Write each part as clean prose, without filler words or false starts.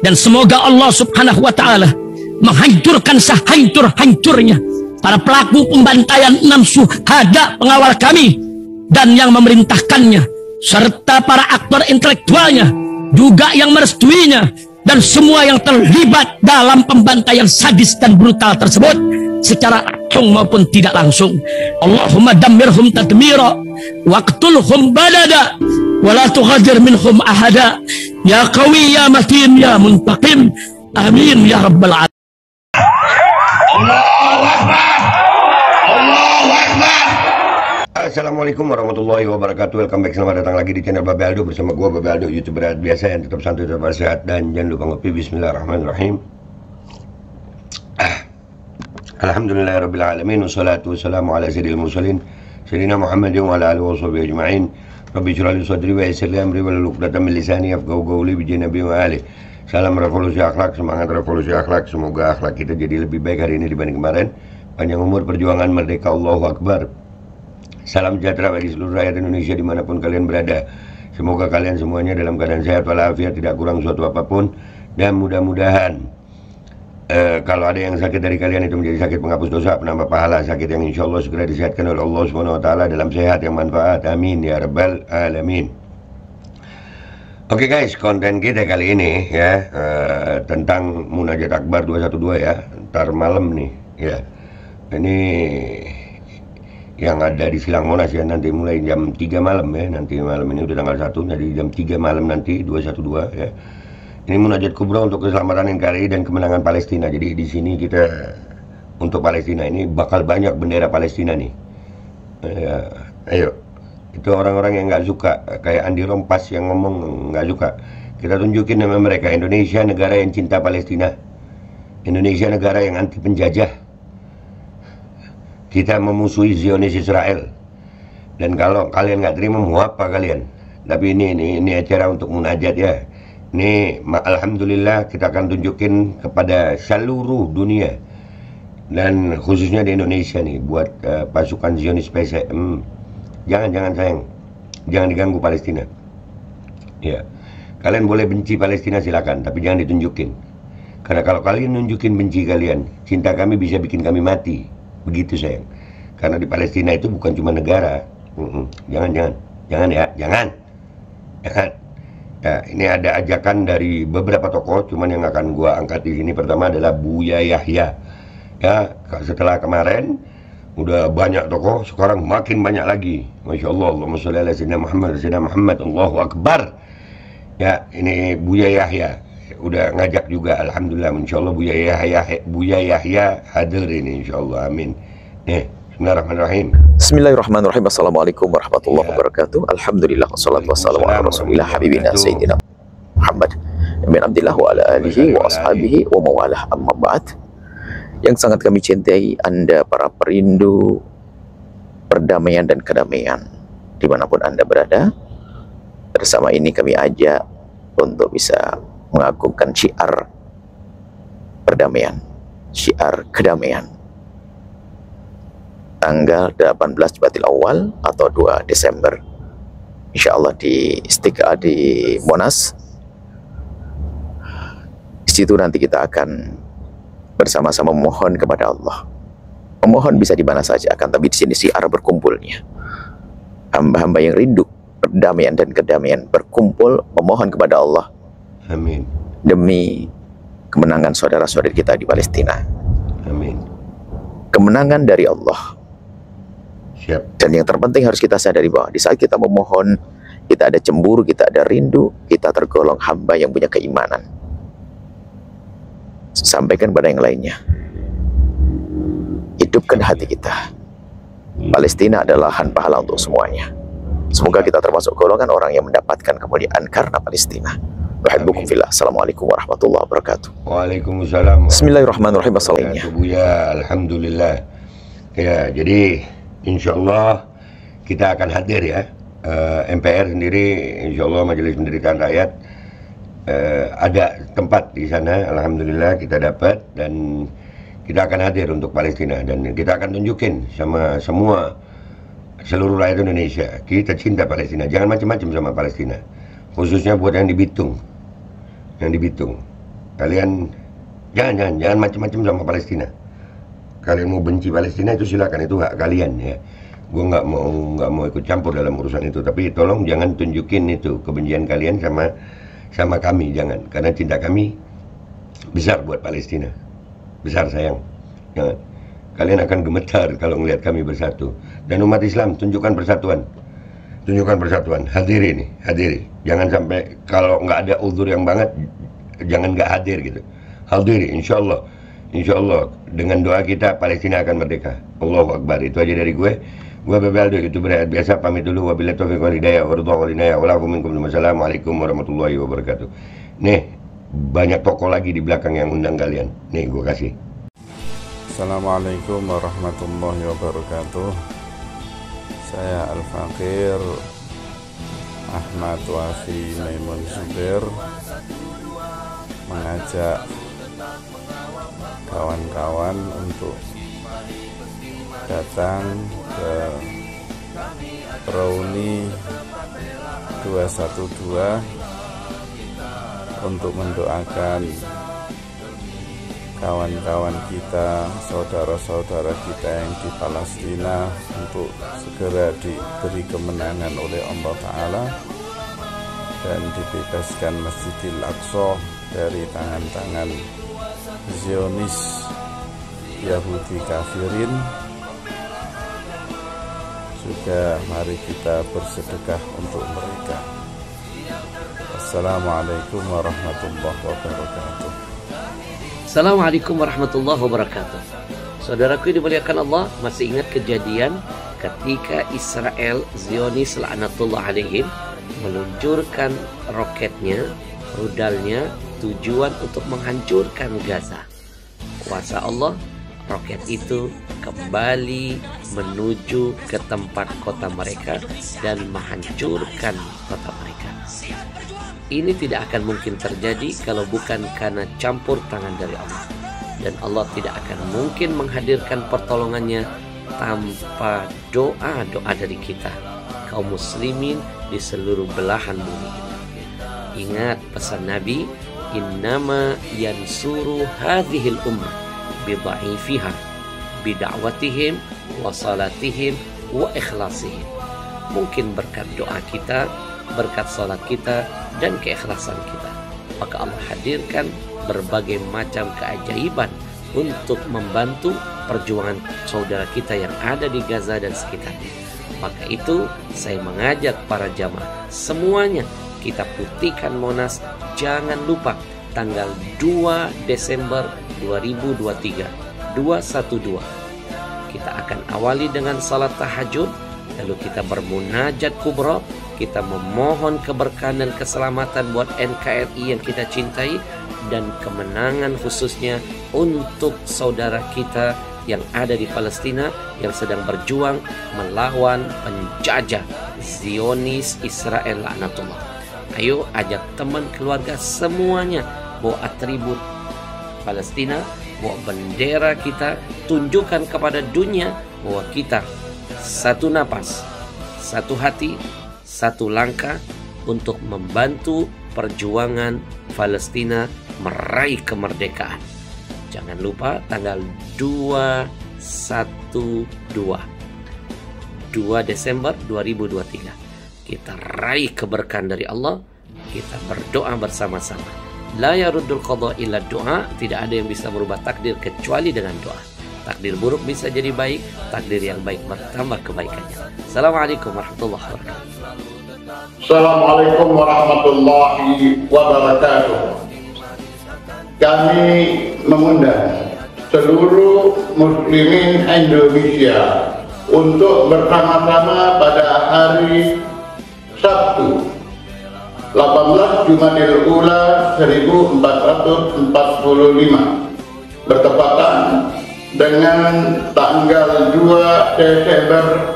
Dan semoga Allah subhanahu wa ta'ala menghancurkan sehancur-hancurnya para pelaku pembantaian 6 syuhada pengawal kami dan yang memerintahkannya, serta para aktor intelektualnya juga yang merestuinya, dan semua yang terlibat dalam pembantaian sadis dan brutal tersebut secara langsung maupun tidak langsung. Allahumma dammirhum tadmira waqtulhum badada wala tughadir minhum ahada ya qawi ya matin ya muntaqim amin ya rabbal alamin. Allahu Akbar. Allahu Akbar. Assalamualaikum warahmatullahi wabarakatuh. Welcome back, selamat datang lagi di channel Babe Aldo bersama gua Babe Aldo, YouTuber biasa yang tetap santuy, tetap sehat, dan jangan lupa ngopi. Bismillahirrahmanirrahim. Alhamdulillahirabbil alamin wassalatu wassalamu ala sayyidil mursalin sayyidina Muhammadin wa ala alihi washabihi ajma'in. Rabbi shrah li sadri wa yassir li amri wahlul 'uqdatam min lisani yafqahu qawli bi nabi wa alihi. Salam revolusi akhlak, semangat revolusi akhlak. Semoga akhlak kita jadi lebih baik hari ini dibanding kemarin. Panjang umur, perjuangan, merdeka, Allahu Akbar. Salam sejahtera bagi seluruh rakyat Indonesia dimanapun kalian berada. Semoga kalian semuanya dalam keadaan sehat walafiat, tidak kurang suatu apapun. Dan mudah-mudahan kalau ada yang sakit dari kalian itu menjadi sakit penghapus dosa, penambah pahala, sakit yang insya Allah segera disehatkan oleh Allah Subhanahu Wa Taala dalam sehat yang manfaat. Amin ya rabbal alamin. Oke guys, konten kita kali ini ya tentang Munajat Akbar 212 ya, ntar malam nih ya. Ini yang ada di Silang Monas ya, nanti mulai jam 3 malam ya. Nanti malam ini udah tanggal 1, jadi jam 3 malam nanti 212 ya. Ini Munajat Kubra untuk keselamatan NKRI dan kemenangan Palestina. Jadi di sini kita untuk Palestina ini bakal banyak bendera Palestina nih. Ayo. Itu orang-orang yang nggak suka, kayak Andi Rompas yang ngomong nggak suka, kita tunjukin sama mereka, Indonesia negara yang cinta Palestina, Indonesia negara yang anti penjajah, kita memusuhi Zionis Israel. Dan kalau kalian nggak terima, mau apa kalian? Tapi ini acara untuk munajat ya. Ini alhamdulillah kita akan tunjukin kepada seluruh dunia, dan khususnya di Indonesia nih, buat pasukan Zionis PSM. Jangan sayang, jangan diganggu Palestina. Ya, kalian boleh benci Palestina silakan, tapi jangan ditunjukin. Karena kalau kalian nunjukin benci kalian, cinta kami bisa bikin kami mati. Begitu sayang. Karena di Palestina itu bukan cuma negara. Jangan ya. Ya, ini ada ajakan dari beberapa tokoh, cuman yang akan gua angkat di sini pertama adalah Buya Yahya. Ya, setelah kemarin udah banyak tokoh, sekarang makin banyak lagi. Masya Allah, Allahumma sholli ala sayyidina Muhammad, Allahu Akbar. Ya, ini Buya Yahya udah ngajak juga, alhamdulillah. Insya Allah Buya Yahya hadir ini, insya Allah, amin. Nih, bismillahirrahmanirrahim. Bismillahirrahmanirrahim. Assalamualaikum warahmatullahi wabarakatuh. Alhamdulillah wassalatu wassalamu ala rasulillah habibina sayyidina Muhammad bin Abdillah wa ala alihi wa ashabihi wa mawalah, amma ba'd. Yang sangat kami cintai Anda para perindu perdamaian dan kedamaian dimanapun Anda berada. Bersama ini kami ajak untuk bisa mengagungkan syiar perdamaian, syiar kedamaian. Tanggal 18 Jumadil Awal atau 2 Desember insya Allah di Istiqlal di Monas. Di situ nanti kita akan bersama-sama memohon kepada Allah. Memohon bisa di mana saja, akan tapi di sini syiar berkumpulnya. Hamba-hamba yang rindu perdamaian dan kedamaian berkumpul memohon kepada Allah. Amin. Demi kemenangan saudara-saudari kita di Palestina. Amin. Kemenangan dari Allah. Siap. Dan yang terpenting harus kita sadari bahwa di saat kita memohon, kita ada cemburu, kita ada rindu, kita tergolong hamba yang punya keimanan. Sampaikan pada yang lainnya, hidupkan hati kita. Palestina adalah lahan pahala untuk semuanya. Semoga kita termasuk golongan orang yang mendapatkan kemuliaan karena Palestina. Wahibbukum fillah. Assalamualaikum warahmatullahi wabarakatuh. Waalaikumsalam. Bismillahirrahmanirrahim. Assalamualaikum. Ya, alhamdulillah. Ya, jadi insya Allah kita akan hadir ya. MPR sendiri, insya Allah Majelis Penderitaan Rakyat, ada tempat di sana, alhamdulillah kita dapat, dan kita akan hadir untuk Palestina, dan kita akan tunjukin sama semua seluruh rakyat Indonesia kita cinta Palestina. Jangan macam-macam sama Palestina, khususnya buat yang di Bitung, Kalian jangan macam-macam sama Palestina. Kalian mau benci Palestina itu silakan, itu hak kalian ya. Gue nggak mau ikut campur dalam urusan itu, tapi tolong jangan tunjukin itu kebencian kalian sama kami, jangan, karena cinta kami besar buat Palestina, besar sayang. Jangan. Kalian akan gemetar kalau melihat kami bersatu. Dan umat Islam, tunjukkan persatuan. Hadiri. Jangan sampai kalau nggak ada uzur yang banget, jangan nggak hadir gitu. Hadiri, insya Allah dengan doa kita Palestina akan merdeka. Allahu Akbar. Itu aja dari gue. Gue Bebeldo, YouTuber biasa, pamit dulu. Wabillahi taufiq wal hidayah, wassalamualaikum warahmatullahi wabarakatuh. Nih, banyak tokoh lagi di belakang yang undang kalian. Nih, gue kasih. Assalamualaikum warahmatullahi wabarakatuh. Saya Al-Fakir Ahmad Wafi Maimun Zubair mengajak kawan-kawan untuk datang ke reuni 212 untuk mendoakan kawan-kawan kita, saudara-saudara kita yang di Palestina untuk segera diberi kemenangan oleh Allah Ta'ala dan dibebaskan Masjidil Aqsa dari tangan-tangan Zionis Yahudi kafirin. Juga mari kita bersedekah untuk mereka. Assalamualaikum warahmatullahi wabarakatuh. Assalamualaikum warahmatullahi wabarakatuh. Saudaraku dimuliakan Allah, masih ingat kejadian ketika Israel Zionis laknatullah alaihim meluncurkan roketnya, rudalnya, tujuan untuk menghancurkan Gaza. Kuasa Allah, roket itu kembali menuju ke tempat kota mereka dan menghancurkan kota mereka. Ini tidak akan mungkin terjadi kalau bukan karena campur tangan dari Allah. Dan Allah tidak akan mungkin menghadirkan pertolongannya tanpa doa-doa dari kita, kaum muslimin di seluruh belahan bumi ini. Ingat pesan Nabi, innama yansuru hadhil ummah bidha'ifiha bida'watihim wa salatihim wa ikhlasihim. Mungkin berkat doa kita, berkat salat kita, dan keikhlasan kita, maka Allah hadirkan berbagai macam keajaiban untuk membantu perjuangan saudara kita yang ada di Gaza dan sekitarnya. Maka itu saya mengajak para jamaah semuanya, kita putihkan Monas. Jangan lupa tanggal 2 Desember 2023 212 kita akan awali dengan salat tahajud, lalu kita bermunajat kubra, kita memohon keberkahan dan keselamatan buat NKRI yang kita cintai, dan kemenangan khususnya untuk saudara kita yang ada di Palestina yang sedang berjuang melawan penjajah Zionis Israel laknatullah. Ayo ajak teman keluarga semuanya, bawa atribut Palestina, bawa bendera kita, tunjukkan kepada dunia bahwa kita satu napas, satu hati, satu langkah untuk membantu perjuangan Palestina meraih kemerdekaan. Jangan lupa tanggal 2 Desember 2023 kita raih keberkahan dari Allah. Kita berdoa bersama-sama. La yaruddul qadha illa doa. Tidak ada yang bisa merubah takdir kecuali dengan doa. Takdir buruk bisa jadi baik, takdir yang baik bertambah kebaikannya. Assalamualaikum warahmatullahi wabarakatuh. Assalamualaikum warahmatullahi wabarakatuh. Kami mengundang seluruh muslimin Indonesia untuk bersama-sama pada hari Sabtu 18 Jumadil Ula 1445 bertepatan dengan tanggal 2 Desember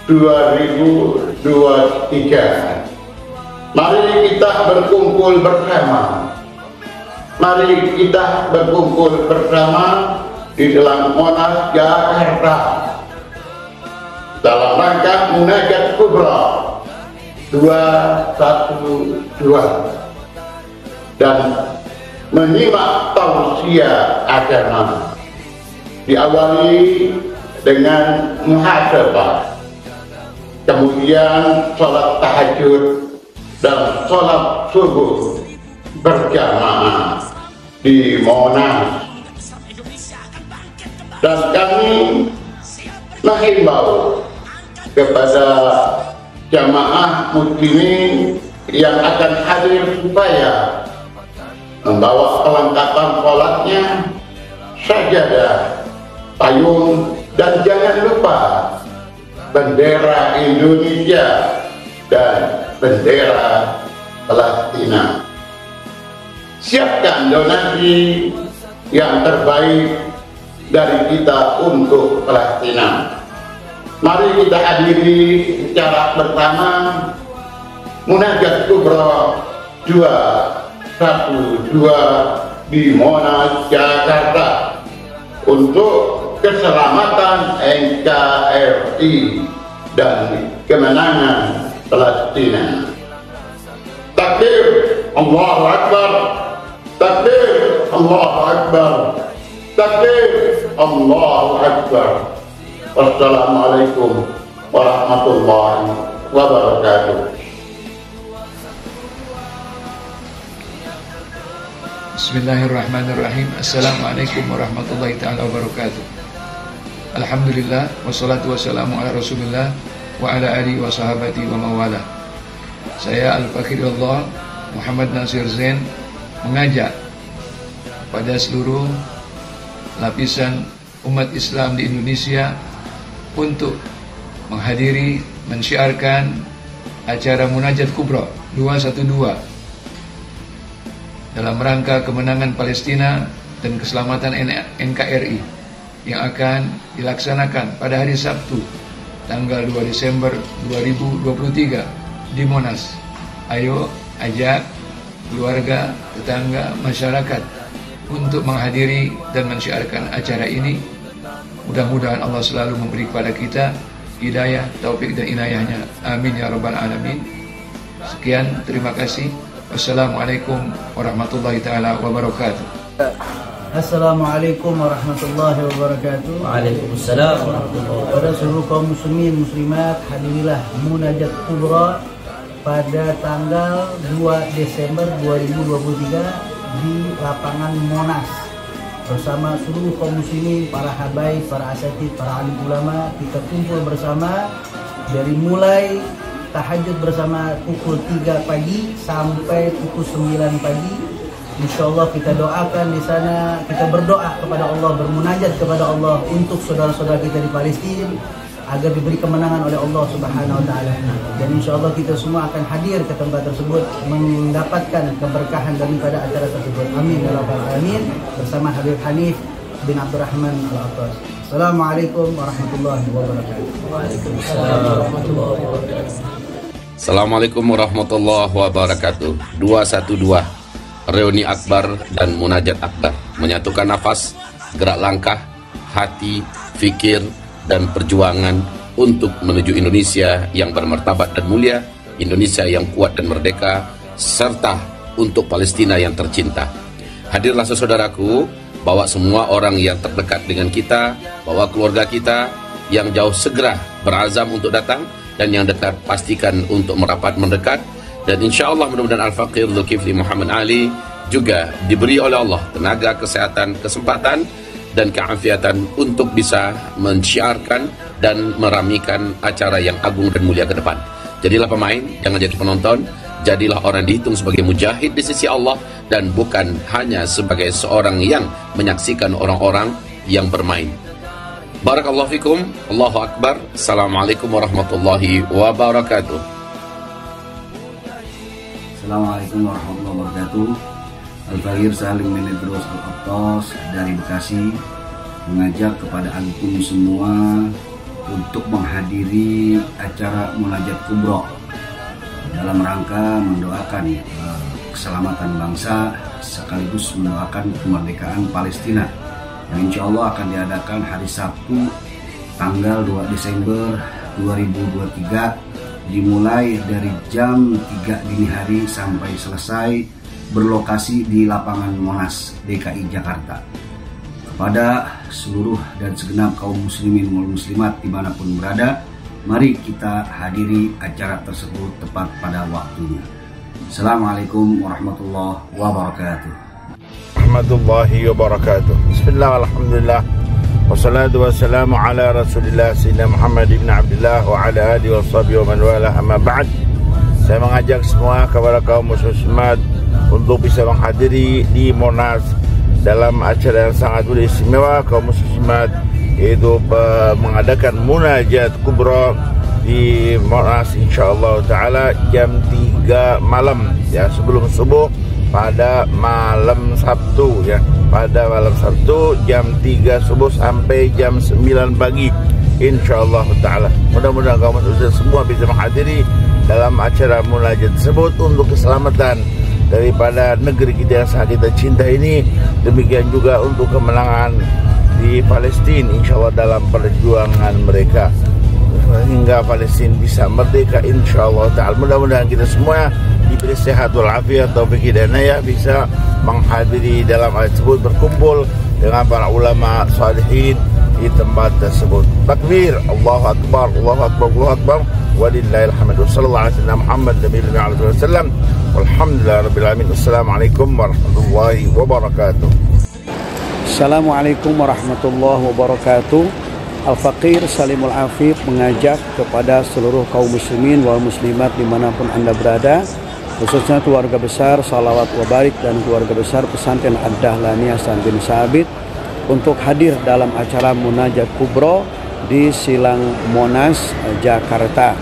2023. Mari kita berkumpul bersama. Mari kita berkumpul bersama di dalam Monas, Jakarta dalam rangka munajat kubra 212, dan menyimak tausiah agama. Diawali dengan muhasabah, kemudian sholat tahajud dan sholat subuh berjamaah di Monas. Dan kami menghimbau kepada jamaah muslimin yang akan hadir supaya membawa perlengkapan sholatnya, sajadah, payung, dan jangan lupa bendera Indonesia dan bendera Palestina. Siapkan donasi yang terbaik dari kita untuk Palestina. Mari kita hadiri secara bersama Munajat Kubra 212 di Monas, Jakarta untuk keselamatan NKRI dan kemenangan Palestina. Takbir, Allahu Akbar. Takbir, Allahu Akbar. Takbir, Allahu Akbar. Wassalamualaikum warahmatullahi wabarakatuh. Bismillahirrahmanirrahim. Assalamualaikum warahmatullahi ta'ala wabarakatuh. Alhamdulillah, wassalatu wassalamu ala rasulillah wa ala alihi wa sahabati wa mawala. Saya Al-Fakirullah Muhammad Nasir Zain mengajak pada seluruh lapisan umat Islam di Indonesia untuk menghadiri, mensyiarkan acara Munajat Kubra 212 dalam rangka kemenangan Palestina dan keselamatan NKRI yang akan dilaksanakan pada hari Sabtu tanggal 2 Desember 2023 di Monas. Ayo ajak keluarga, tetangga, masyarakat untuk menghadiri dan mensyiarkan acara ini. Mudah-mudahan Allah selalu memberi kepada kita hidayah, taufik dan inayahnya. Amin ya rabbal alamin. Sekian, terima kasih. Wassalamualaikum warahmatullahi ta'ala wabarakatuh. Assalamualaikum warahmatullahi wabarakatuh. Waalaikumsalam warahmatullahi wabarakatuh. Pada seluruh kaum muslimin muslimat, hadirilah Munajat Kubra pada tanggal 2 Desember 2023 di lapangan Monas bersama seluruh kaum muslimin, para habaib, para asatid, para alim ulama. Kita kumpul bersama dari mulai tahajud bersama pukul 3 pagi sampai pukul 9 pagi. Insyaallah kita doakan di sana, kita berdoa kepada Allah, bermunajat kepada Allah untuk saudara-saudara kita di Palestina agar diberi kemenangan oleh Allah Subhanahu wa taala. Dan insyaallah kita semua akan hadir ke tempat tersebut mendapatkan keberkahan daripada acara tersebut. Amin ya rabbal alamin. Bersama Habib Hanif bin Abdurrahman Al-Attas. Assalamualaikum warahmatullahi wabarakatuh. Waalaikumsalam warahmatullahi wabarakatuh. Assalamualaikum warahmatullahi wabarakatuh. 212 reuni akbar dan munajat akbar, menyatukan nafas, gerak langkah, hati, fikir, dan perjuangan untuk menuju Indonesia yang bermartabat dan mulia, Indonesia yang kuat dan merdeka, serta untuk Palestina yang tercinta. Hadirlah saudaraku, bawa semua orang yang terdekat dengan kita, bawa keluarga kita yang jauh segera berazam untuk datang, dan yang dekat pastikan untuk merapat mendekat. Dan insya Allah mudah-mudahan Al-Faqir Zulkifli Muhammad Ali juga diberi oleh Allah tenaga, kesehatan, kesempatan dan keafiatan untuk bisa mensyiarkan dan meramikan acara yang agung dan mulia ke depan. Jadilah pemain, jangan jadi penonton. Jadilah orang dihitung sebagai mujahid di sisi Allah, dan bukan hanya sebagai seorang yang menyaksikan orang-orang yang bermain. Barakallahu fikum. Allahu Akbar. Assalamualaikum warahmatullahi wabarakatuh. Assalamualaikum warahmatullahi wabarakatuh. Al-Fakir Salim bin Idrus Al-Attas dari Bekasi mengajak kepada antum semua untuk menghadiri acara Munajat Kubra dalam rangka mendoakan keselamatan bangsa sekaligus mendoakan kemerdekaan Palestina yang insya Allah akan diadakan hari Sabtu tanggal 2 Desember 2023 dimulai dari jam 3 dini hari sampai selesai berlokasi di lapangan Monas, DKI Jakarta. Kepada seluruh dan segenap kaum muslimin wal muslimat dimanapun berada, mari kita hadiri acara tersebut tepat pada waktunya. Assalamualaikum warahmatullahi wabarakatuh. Warahmatullahi wabarakatuh. Bismillah, alhamdulillah, wassalatu wassalamu ala rasulillah Sayyidina Muhammad ibn Abdullah wa ala alihi wa sahbihi wa man wala, amma ba'd. Saya mengajak semua kepada kaum muslimat untuk bisa menghadiri di Monas dalam acara yang sangat istimewa kaum muslimat, yaitu mengadakan munajat kubra di Monas insyaallah taala jam 3 malam ya, sebelum subuh pada malam Sabtu ya, pada malam Sabtu jam 3 subuh sampai jam 9 pagi insyaallah taala. Mudah-mudahan kaum muslimat semua bisa menghadiri dalam acara munajat tersebut untuk keselamatan daripada negeri kita yang sangat kita cinta ini, demikian juga untuk kemenangan di Palestina insyaallah dalam perjuangan mereka hingga Palestina bisa merdeka insyaallah ta'ala. Mudah-mudahan kita semua diberi sehat walafiat, taufik hidayah, bisa menghadiri dalam acara tersebut, berkumpul dengan para ulama salihin di tempat tersebut. Takbir, Allahu Akbar, Allahu Akbar, Allahu Akbar, walillahil hamd. Wassallallahu ala sayyidina Muhammad nabiyina wasallam. Walhamdulillah rabbil alamin. Assalamualaikum warahmatullahi wabarakatuh. Assalamualaikum warahmatullahi wabarakatuh. Al-Faqir Salimul Afif mengajak kepada seluruh kaum muslimin wal muslimat dimanapun Anda berada, khususnya keluarga besar Salawat wa Barik dan keluarga besar pesantren Ad-Dahlaniyah Hasan bin Sabit, untuk hadir dalam acara munajat kubro di Silang Monas, Jakarta.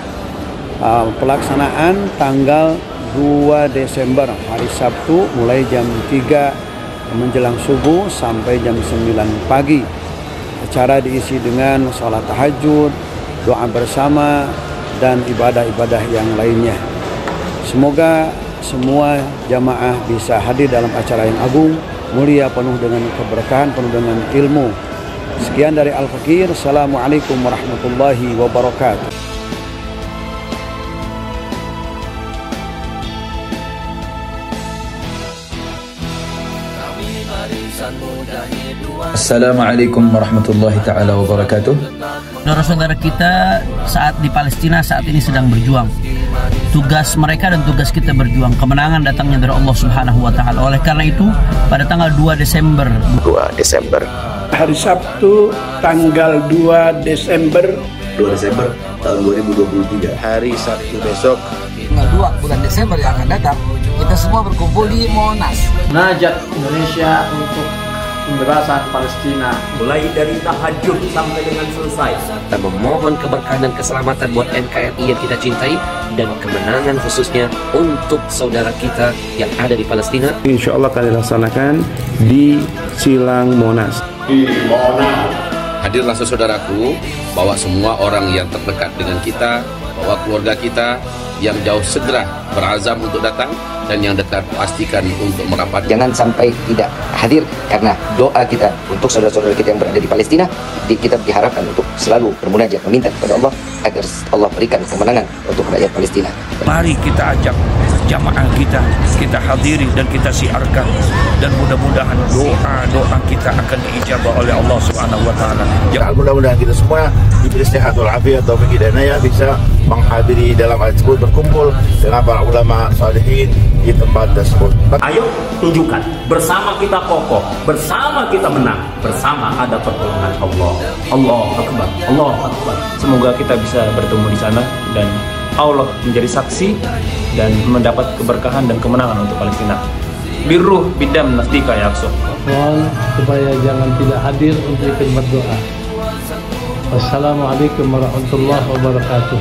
Pelaksanaan tanggal 2 Desember hari Sabtu mulai jam 3 menjelang subuh sampai jam 9 pagi. Acara diisi dengan sholat tahajud, doa bersama, dan ibadah-ibadah yang lainnya. Semoga semua jamaah bisa hadir dalam acara yang agung, mulia, penuh dengan keberkahan, penuh dengan ilmu. Sekian dari Al-Faqir. Assalamualaikum warahmatullahi wabarakatuh. Assalamualaikum warahmatullahi ta'ala wabarakatuh. Saudara-saudara kita saat di Palestina saat ini sedang berjuang. Tugas mereka dan tugas kita berjuang. Kemenangan datangnya dari Allah Subhanahu wa taala. Oleh karena itu, pada tanggal 2 Desember hari Sabtu tanggal 2 Desember tahun 2023, hari Sabtu besok tanggal 2 bulan Desember yang akan datang, kita semua berkumpul di Monas. Munajat Indonesia untuk pembebasan Palestina, mulai dari tahajud sampai dengan selesai. Kita memohon keberkahan dan keselamatan buat NKRI yang kita cintai, dan kemenangan khususnya untuk saudara kita yang ada di Palestina. Insya Allah akan dilaksanakan di Silang Monas. Di Monas. Hadirlah saudaraku, bawa semua orang yang terdekat dengan kita, bawa keluarga kita yang jauh segera berazam untuk datang, dan yang dekat pastikan untuk merapat. Jangan sampai tidak hadir, karena doa kita untuk saudara-saudara kita yang berada di Palestina, kita diharapkan untuk selalu bermunajat, meminta kepada Allah agar Allah berikan kemenangan untuk rakyat Palestina. Mari kita ajak jamaah kita hadiri dan kita siarkan, dan mudah-mudahan doa kita akan diijabah oleh Allah Subhanahu wa taala. Mudah-mudahan kita semua diberi sehat walafiat, taufik hidayah, bisa menghadiri dalam acara tersebut, berkumpul dengan para ulama salihin di tempat tersebut. Ayo tunjukkan, bersama kita kokoh, bersama kita menang, bersama ada pertolongan Allah. Allahu Akbar, Allahu Akbar. Semoga kita bisa bertemu di sana dan Allah menjadi saksi dan mendapat keberkahan dan kemenangan untuk Palestina. Birruh bidam nasdika ya Aqsa. Mohon supaya jangan tidak hadir untuk ikut berdoa. Wassalamualaikum warahmatullahi wabarakatuh.